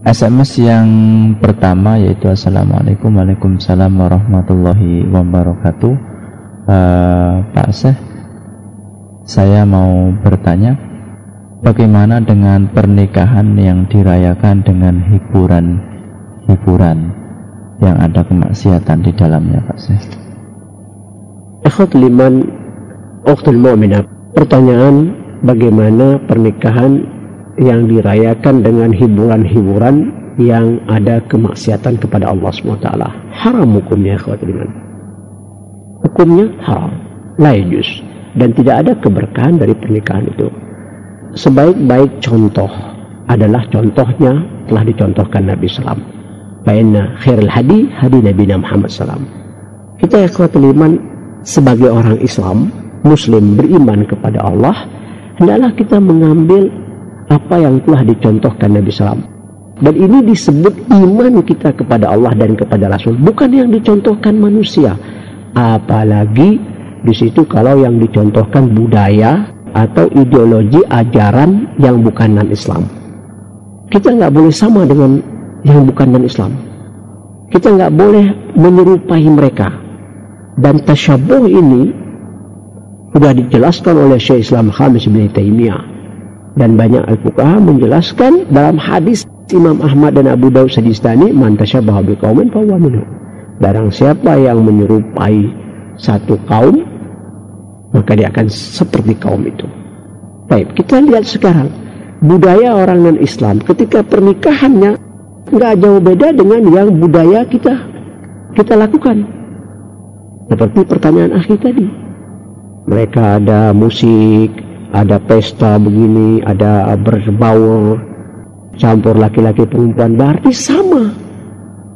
SMS yang pertama yaitu Assalamualaikum, Waalaikumsalam warahmatullahi wabarakatuh. Pak Syekh, saya mau bertanya, bagaimana dengan pernikahan yang dirayakan dengan hiburan yang ada kemaksiatan di dalamnya, Pak Syekh? Ikhwatul iman, ukhtul mu'minah, pertanyaan bagaimana pernikahan yang dirayakan dengan hiburan-hiburan yang ada kemaksiatan kepada Allah SWT. Haram hukumnya, ikhwatul iman. Hukumnya haram, la yajuz, dan tidak ada keberkahan dari pernikahan itu. Sebaik-baik contoh adalah contohnya telah dicontohkan Nabi SAW. Bainna khairul hadi Nabi Muhammad SAW. Kita ikhwatul iman sebagai orang Islam, Muslim, beriman kepada Allah, hendaklah kita mengambil apa yang telah dicontohkan Nabi SAW. Dan ini disebut iman kita kepada Allah dan kepada Rasul, bukan yang dicontohkan manusia. Apalagi di situ kalau yang dicontohkan budaya atau ideologi ajaran yang bukan non-Islam. Kita nggak boleh sama dengan yang bukan non-Islam. Kita nggak boleh menyerupai mereka. Dan tasyabuh ini sudah dijelaskan oleh Syekh Islam Khamis bin Taimiyah. Dan banyak al-fuqaha menjelaskan dalam hadis Imam Ahmad dan Abu Daud Sajistani, man tasyabaha biqaumin fahuwa minhum. Barang siapa yang menyerupai satu kaum, maka dia akan seperti kaum itu. Baik, kita lihat sekarang budaya orang non-Islam ketika pernikahannya nggak jauh beda dengan yang budaya kita lakukan. Seperti pertanyaan akhi tadi, mereka ada musik, ada pesta begini, ada berbaur, campur laki-laki perempuan, berarti sama.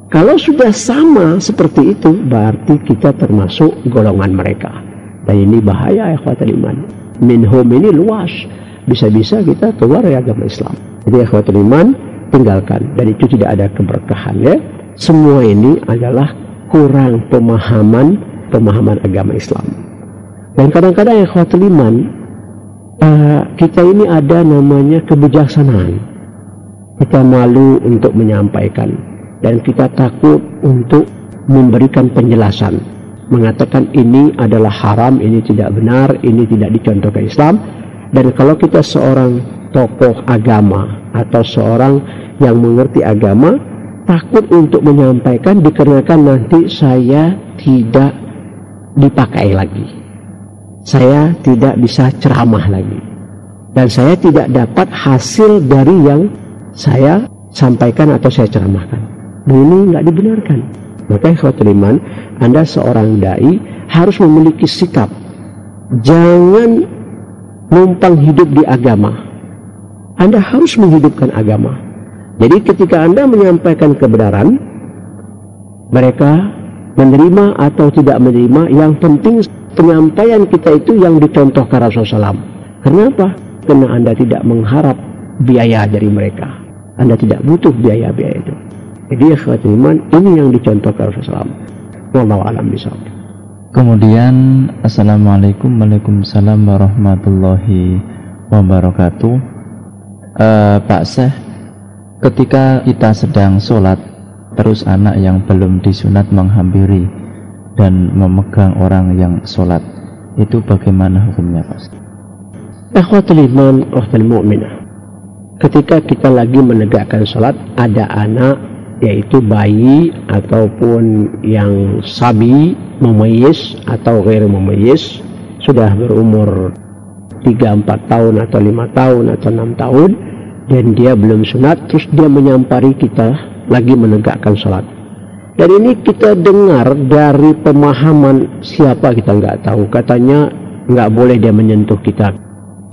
Kalau sudah sama seperti itu, berarti kita termasuk golongan mereka. Dan ini bahaya, ikhwatul iman. Minhum ini luas, bisa-bisa kita keluar dari agama Islam. Jadi ikhwatul iman, tinggalkan, dan itu tidak ada keberkahan, ya. Semua ini adalah kurang pemahaman agama Islam. Dan kadang-kadang ikhwatul iman, kita ini ada namanya kebijaksanaan. Kita malu untuk menyampaikan dan kita takut untuk memberikan penjelasan, mengatakan ini adalah haram, ini tidak benar, ini tidak dicontohkan Islam. Dan kalau kita seorang tokoh agama atau seorang yang mengerti agama, takut untuk menyampaikan dikarenakan nanti saya tidak dipakai lagi, saya tidak bisa ceramah lagi, dan saya tidak dapat hasil dari yang saya sampaikan atau saya ceramahkan. Dan ini nggak dibenarkan. Maka ikhwatul iman, Anda seorang dai harus memiliki sikap, jangan numpang hidup di agama. Anda harus menghidupkan agama. Jadi ketika Anda menyampaikan kebenaran, mereka menerima atau tidak menerima, yang penting penyampaian kita itu yang dicontohkan Rasulullah SAW. Kenapa? Karena Anda tidak mengharap biaya dari mereka. Anda tidak butuh biaya-biaya itu. Jadi ikhwatul iman, ini yang dicontohkan Rasulullah SAW. Wallahu a'lam bishawab. Kemudian Assalamualaikum, Waalaikumsalam warahmatullahi wabarakatuh. Pak Syekh, ketika kita sedang sholat, terus anak yang belum disunat menghampiri dan memegang orang yang sholat, itu bagaimana hukumnya, Pak? Ikhwatul iman, ukhtul mu'minah, ketika kita lagi menegakkan sholat, ada anak, yaitu bayi ataupun yang sabi, mumayyiz atau ghair mumayyiz, sudah berumur 3-4 tahun atau 5 tahun atau 6 tahun, dan dia belum sunat, terus dia menyampari kita lagi menegakkan sholat. Dan ini kita dengar dari pemahaman siapa kita nggak tahu, katanya nggak boleh dia menyentuh kita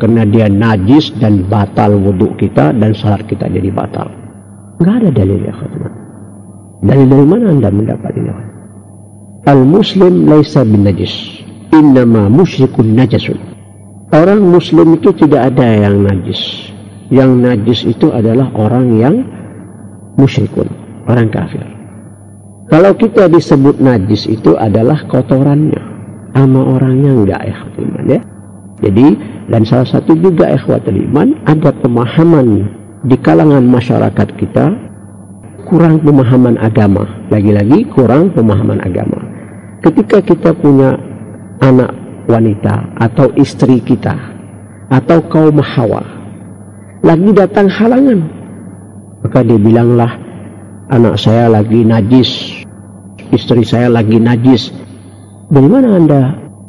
karena dia najis dan batal wudhu kita dan salat kita jadi batal. Nggak ada dalil, ya teman. Dalil dari mana Anda mendapat ini? Al-muslim laisa bin najis, innama musyrikun najasun. Orang muslim itu tidak ada yang najis. Yang najis itu adalah orang yang musyrikun, orang kafir. Kalau kita disebut najis itu adalah kotorannya, sama orangnya enggak, ya iman, ya. Jadi, dan salah satu juga ikhwatul iman, ada pemahaman di kalangan masyarakat kita kurang pemahaman agama. Lagi-lagi kurang pemahaman agama. Ketika kita punya anak wanita atau istri kita atau kaum Hawa lagi datang halangan, maka dia bilanglah, anak saya lagi najis, istri saya lagi najis. Dari mana Anda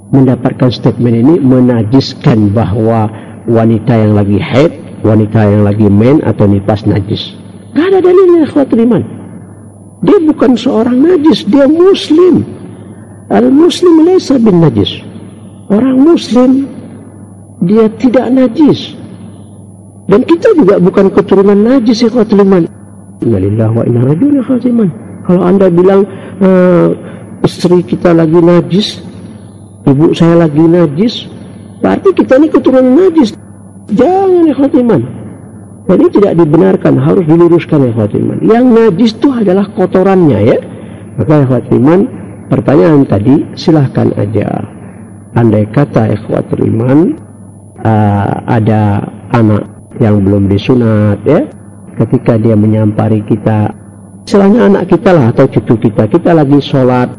mendapatkan statement ini menajiskan bahwa wanita yang lagi haid, wanita yang lagi men atau nifas najis? Gak ada dalilnya, ikhwatul iman. Dia bukan seorang najis, dia muslim. Al-muslim laysa bin najis. Orang muslim dia tidak najis. Dan kita juga bukan keturunan najis, ikhwatul iman. Inna lillahi wa inna ilaihi raji'un, ikhwatul iman. Kalau Anda bilang istri kita lagi najis, ibu saya lagi najis, berarti kita ini keturunan najis. Jangan, ikhwatul iman. Dan ini tidak dibenarkan, harus diluruskan, ikhwatul iman. Yang najis itu adalah kotorannya, ya. Maka ikhwatul iman, pertanyaan tadi silahkan aja. Andai kata ikhwatul iman ada anak yang belum disunat, ya, ketika dia menyampari kita, istilahnya anak kita lah atau cucu kita, kita lagi sholat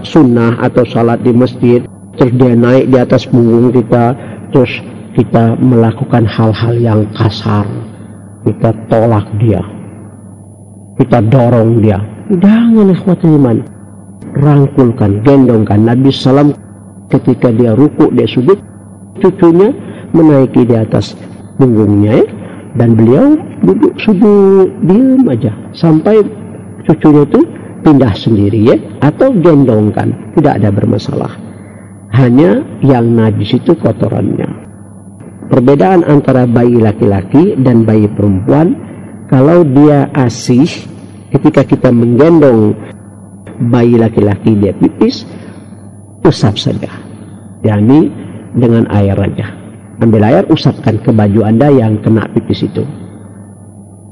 sunnah atau sholat di masjid, terus dia naik di atas punggung kita, terus kita melakukan hal-hal yang kasar, kita tolak dia, kita dorong dia. Jangan, ikhwatul iman. Rangkulkan, gendongkan. Nabi SAW ketika dia ruku, dia sujud, cucunya menaiki di atas punggungnya, ya, dan beliau duduk sujud diam aja sampai cucunya itu pindah sendiri, ya, atau gendongkan, tidak ada bermasalah. Hanya yang najis itu kotorannya. Perbedaan antara bayi laki-laki dan bayi perempuan, kalau dia asih, ketika kita menggendong bayi laki-laki dia pipis, usap saja, yakni dengan air aja. Ambil air, usapkan ke baju Anda yang kena pipis itu.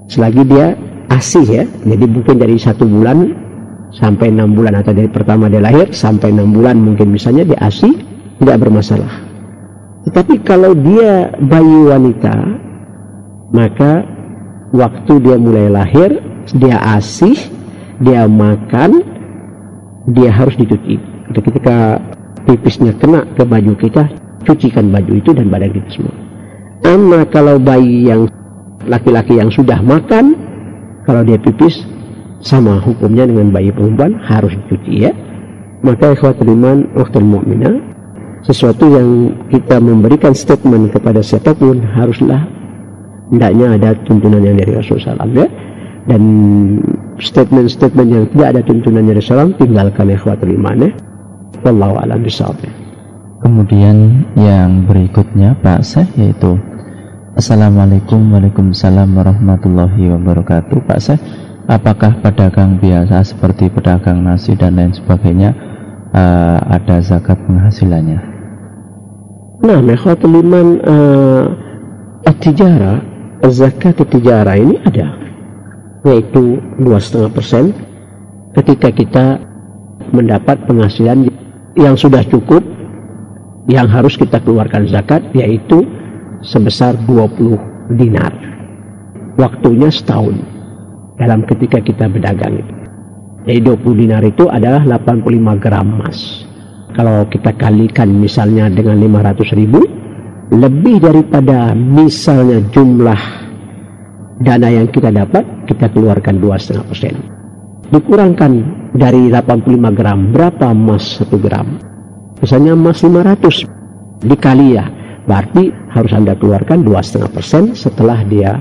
Selagi dia asih, ya, jadi mungkin dari 1 bulan sampai 6 bulan, atau dari pertama dia lahir sampai 6 bulan mungkin misalnya dia asih, tidak bermasalah. Tetapi kalau dia bayi wanita, maka waktu dia mulai lahir, dia asih, dia makan, dia harus dicuci. Jadi ketika pipisnya kena ke baju kita, cucikan baju itu dan badan kita semua. Amma kalau bayi yang laki-laki yang sudah makan, kalau dia pipis, sama hukumnya dengan bayi perempuan, harus dicuci, ya. Maka ikhwatul iman, ukhtul mu'minah, sesuatu yang kita memberikan statement kepada siapapun haruslah hendaknya ada tuntunan yang dari Rasulullah SAW, ya. Dan statement-statement yang tidak ada tuntunan dari Rasulullah SAW tinggalkan, ikhwatul iman, ya. Wallahu a'lam bishawab. Kemudian yang berikutnya Pak Syekh, yaitu Assalamualaikum Waalaikumsalam warahmatullahi wabarakatuh. Pak Syekh, apakah pedagang biasa seperti pedagang nasi dan lain sebagainya ada zakat penghasilannya? Nah, ikhwatul iman, at-tijarah, zakat at-tijarah ini ada, yaitu 2,5% ketika kita mendapat penghasilan yang sudah cukup, yang harus kita keluarkan zakat, yaitu sebesar 20 dinar. Waktunya setahun dalam ketika kita berdagang itu. Jadi 20 dinar itu adalah 85 gram emas. Kalau kita kalikan misalnya dengan 500.000, lebih daripada misalnya jumlah dana yang kita dapat, kita keluarkan 2,5%. Dikurangkan dari 85 gram, berapa emas 1 gram? Misalnya emas 500 dikali, ya, berarti harus Anda keluarkan 2,5% setelah dia,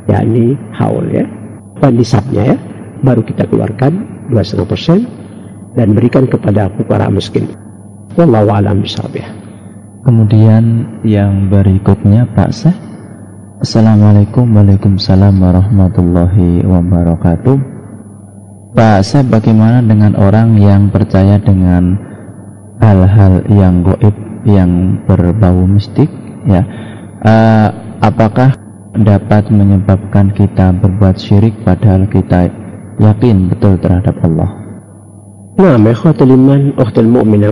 yakni haul, ya, nisabnya, ya, baru kita keluarkan 2,5% dan berikan kepada fuqara miskin. Wallahu a'lam bishawab. Kemudian yang berikutnya Pak Syekh, Assalamualaikum Waalaikumsalam warahmatullahi wabarakatuh. Pak Syekh, bagaimana dengan orang yang percaya dengan hal-hal yang gaib, yang berbau mistik, ya, apakah dapat menyebabkan kita berbuat syirik padahal kita yakin betul terhadap Allah? Nah, ikhwatul iman, ukhtul mu'minah,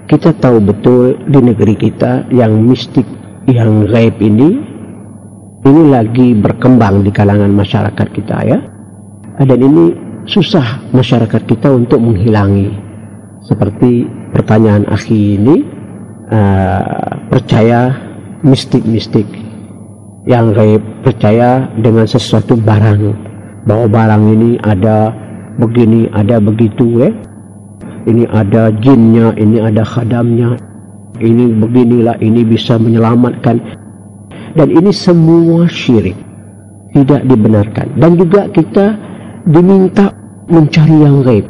kita tahu betul di negeri kita yang mistik, yang gaib ini lagi berkembang di kalangan masyarakat kita, ya. Dan ini susah masyarakat kita untuk menghilangi. Seperti pertanyaan akhi ini, percaya mistik-mistik yang gaib, percaya dengan sesuatu barang, bahwa barang ini ada begini, ada begitu, ini ada jinnya, ini ada khadamnya, ini beginilah, ini bisa menyelamatkan. Dan ini semua syirik, tidak dibenarkan. Dan juga kita diminta mencari yang gaib.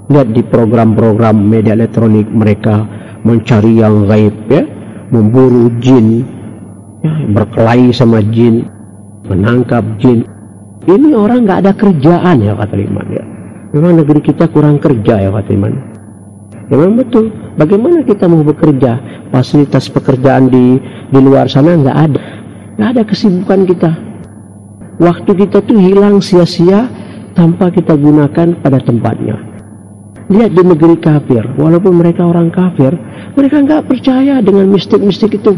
Lihat di program-program media elektronik, mereka mencari yang gaib, memburu jin, berkelahi sama jin, menangkap jin. Ini orang nggak ada kerjaan, ya kata Iman, ya. Memang negeri kita kurang kerja, ya kata Iman. Ya memang betul. Bagaimana kita mau bekerja? Fasilitas pekerjaan di luar sana nggak ada kesibukan kita. Waktu kita tuh hilang sia-sia tanpa kita gunakan pada tempatnya. Lihat di negeri kafir, walaupun mereka orang kafir, mereka nggak percaya dengan mistik-mistik itu.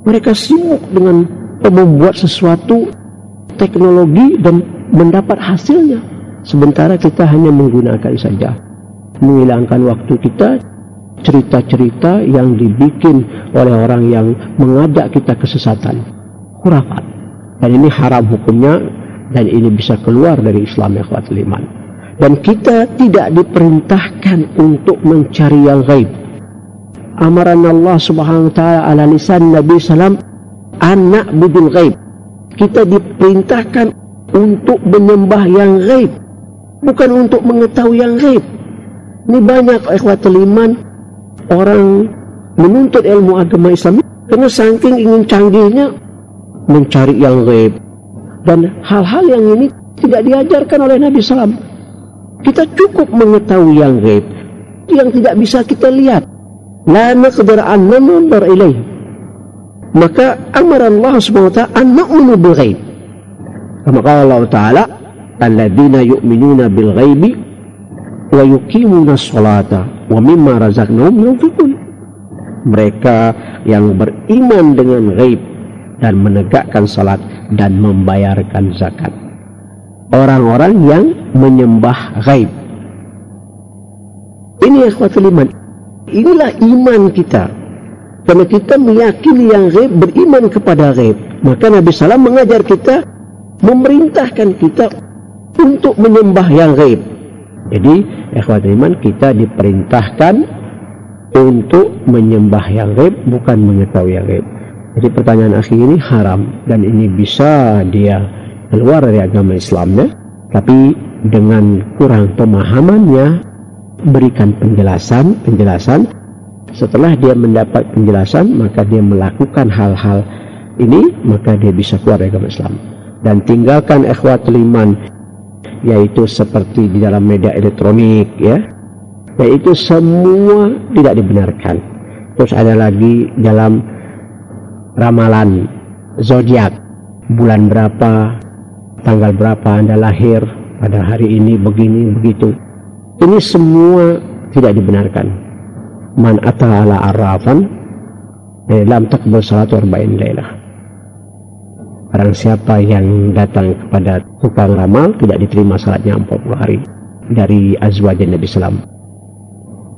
Mereka sibuk dengan membuat sesuatu teknologi dan mendapat hasilnya. Sementara kita hanya menggunakan saja, menghilangkan waktu kita, cerita-cerita yang dibikin oleh orang yang mengajak kita kesesatan, khurafat. Dan ini haram hukumnya, dan ini bisa keluar dari Islam, ya ikhwatul iman. Dan kita tidak diperintahkan untuk mencari yang gaib. Amaran Allah subhanahu wa ta'ala ala lisan Nabi sallam an na'budul gaib. Kita diperintahkan untuk menyembah yang gaib, bukan untuk mengetahui yang gaib. Ini banyak ikhwatul iman orang menuntut ilmu agama Islam karena saking ingin canggihnya mencari yang gaib. Dan hal-hal yang ini tidak diajarkan oleh Nabi SAW. Kita cukup mengetahui yang gaib, yang tidak bisa kita lihat. La naqdir an nanzur ilaih. Maka amar Allah subhanahu wa ta'ala an nu'minu bil ghaib. Kama qala Allah ta'ala, alladzina yu'minuna bil ghaibi wa yuqimuna sholata wa mimma razaqnahum yunfiqun. Mereka yang beriman dengan ghaib dan menegakkan salat dan membayarkan zakat. Orang-orang yang menyembah ghaib. Ini ikhwatul iman. Inilah iman kita. Karena kita meyakini yang ghaib, beriman kepada ghaib. Maka Nabi SAW mengajar kita, memerintahkan kita untuk menyembah yang ghaib. Jadi ikhwatul iman, kita diperintahkan untuk menyembah yang ghaib, bukan mengetahui yang ghaib. Jadi pertanyaan akhi ini haram, dan ini bisa dia keluar dari agama Islamnya, tapi dengan kurang pemahamannya, berikan penjelasan. Setelah dia mendapat penjelasan, maka dia melakukan hal-hal ini, maka dia bisa keluar dari agama Islam. Dan tinggalkan ikhwatul iman, yaitu seperti di dalam media elektronik, yaitu semua tidak dibenarkan. Terus ada lagi dalam ramalan zodiak, bulan berapa, tanggal berapa Anda lahir, pada hari ini begini begitu. Ini semua tidak dibenarkan. Man ata ala arrafan lam taqbal salatu arba'in lailah. Barang siapa yang datang kepada tukang ramal, tidak diterima salatnya 40 hari. Dari azwajin Nabi sallam.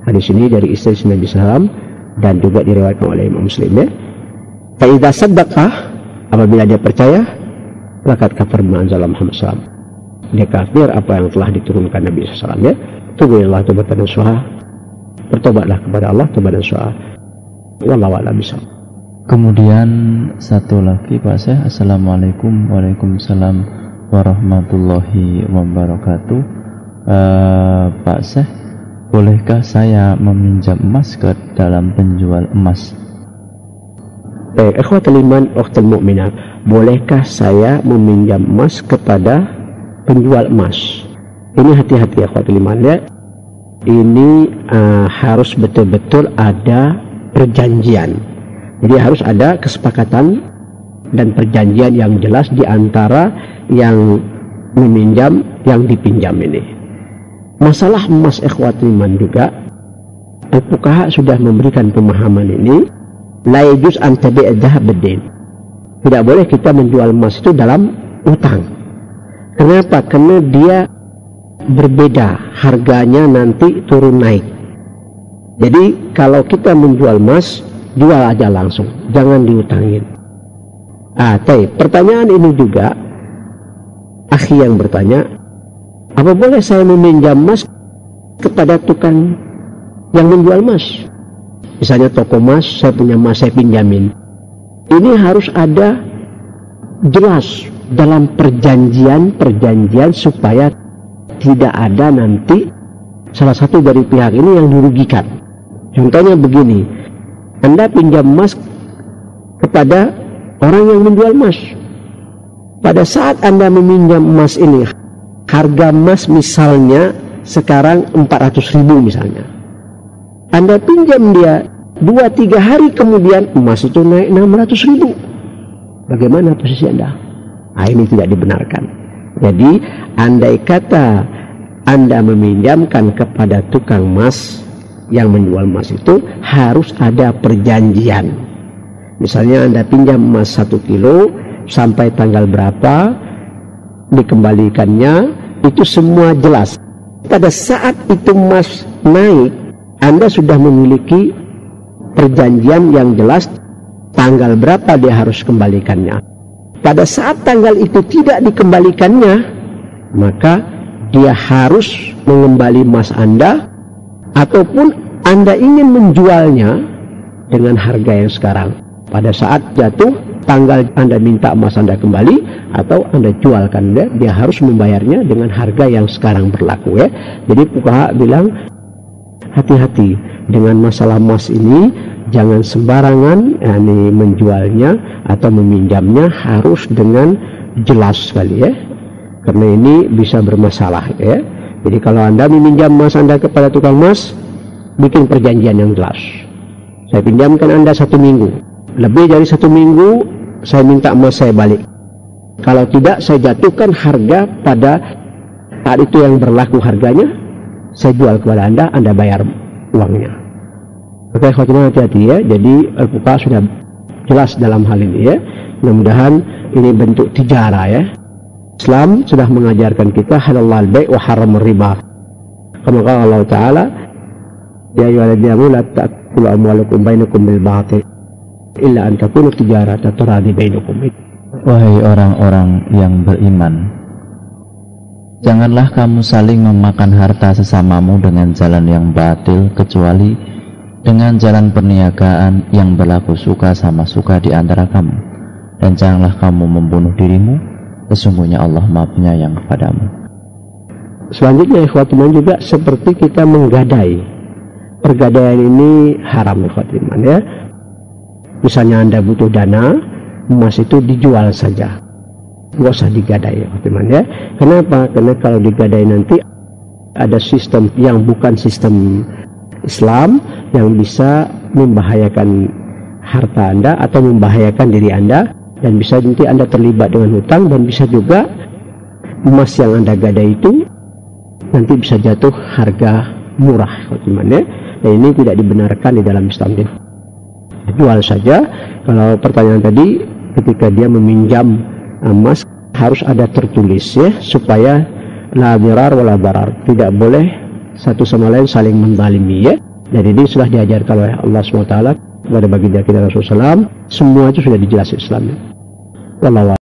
Hadis ini dari istri Nabi sallam dan juga diriwayatkan oleh Imam Muslim. Fa idza saddaqa, apabila dia percaya, laqad kafar bima anzala Muhammad sallam. Dia kafir apa yang telah diturunkan Nabi sallam, Tubuhillah tawbatan nasuha. Bertobatlah kepada Allah taubat nasuha. Wallahu a'lam bishawab. Kemudian satu lagi Pak Syekh, Assalamualaikum. Waalaikumsalam warahmatullahi wabarakatuh. Pak Syekh, bolehkah saya meminjam emas ke dalam penjual emas? Ikhwatul iman, ukhtul mu'minat, bolehkah saya meminjam emas kepada penjual emas? Ini hati-hati ikhwatul iman, Ini harus betul-betul ada perjanjian. Jadi harus ada kesepakatan dan perjanjian yang jelas di antara yang meminjam, yang dipinjam ini. Masalah emas ikhwatul iman juga, fuqaha sudah memberikan pemahaman ini. La yajuz an tabi'a dhahab bid-din. Tidak boleh kita menjual emas itu dalam utang. Kenapa? Karena dia berbeda, harganya nanti turun naik. Jadi kalau kita menjual emas, jual aja langsung, jangan diutangin. Pertanyaan ini juga, akhi yang bertanya, apa boleh saya meminjam emas kepada tukang yang menjual emas? Misalnya toko emas, saya punya emas, saya pinjamin. Ini harus ada jelas dalam perjanjian supaya tidak ada nanti salah satu dari pihak ini yang dirugikan. Contohnya begini, Anda pinjam emas kepada orang yang menjual emas. Pada saat Anda meminjam emas ini, harga emas misalnya sekarang 400.000 misalnya. Anda pinjam dia 2-3 hari kemudian emas itu naik 600.000. Bagaimana posisi Anda? Ini tidak dibenarkan. Jadi andai kata Anda meminjamkan kepada tukang emas yang menjual emas, itu harus ada perjanjian. Misalnya Anda pinjam emas 1 kilo sampai tanggal berapa dikembalikannya, itu semua jelas. Pada saat itu emas naik, Anda sudah memiliki perjanjian yang jelas tanggal berapa dia harus kembalikannya. Pada saat tanggal itu tidak dikembalikannya, maka dia harus mengembali emas Anda, ataupun Anda ingin menjualnya dengan harga yang sekarang. Pada saat jatuh tanggal Anda minta emas Anda kembali, atau Anda jualkan dia harus membayarnya dengan harga yang sekarang berlaku ya. Jadi fuqaha bilang hati-hati dengan masalah emas ini, jangan sembarangan menjualnya atau meminjamnya, harus dengan jelas sekali ya. Karena ini bisa bermasalah ya. Jadi kalau Anda meminjam emas Anda kepada tukang emas, bikin perjanjian yang jelas. Saya pinjamkan Anda 1 minggu, lebih dari 1 minggu saya minta emas saya balik. Kalau tidak, saya jatuhkan harga pada saat itu yang berlaku harganya, saya jual kepada Anda bayar uangnya. Oke, khotimah, hati-hati ya. Jadi fuqaha sudah jelas dalam hal ini ya. Mudah-mudahan ini bentuk tijarah ya. Islam sudah mengajarkan kita halal bai' wa haram riba. Kama qala Allah Ta'ala, ya ayyuhalladzina amanu la ta'kulu amwalakum bainakum bil batil illa an takuna tijaratan turadi bainakum. Wahai orang-orang yang beriman, janganlah kamu saling memakan harta sesamamu dengan jalan yang batil, kecuali dengan jalan perniagaan yang berlaku suka sama suka di antara kamu. Dan janganlah kamu membunuh dirimu, sesungguhnya Allah Maha Penyayang kepadamu. Selanjutnya ikhwatiman juga seperti kita menggadai. Pergadaian ini haram ikhwatiman ya. Misalnya Anda butuh dana, emas itu dijual saja, nggak usah digadai ikhwatiman ya. Kenapa? Karena kalau digadai nanti ada sistem yang bukan sistem Islam, yang bisa membahayakan harta Anda atau membahayakan diri Anda, dan bisa nanti Anda terlibat dengan hutang, dan bisa juga emas yang Anda gadai itu nanti bisa jatuh harga murah ya. Dan ini tidak dibenarkan di dalam Islam. Jual saja. Kalau pertanyaan tadi, ketika dia meminjam emas harus ada tertulis ya, supaya la dirar wala barar, tidak boleh satu sama lain saling menzalimi ya. Dan ini sudah diajarkan oleh Allah SWT kepada baginda kita Rasulullah SAW. Semua itu sudah dijelaskan Islam. Wallahu a'lam.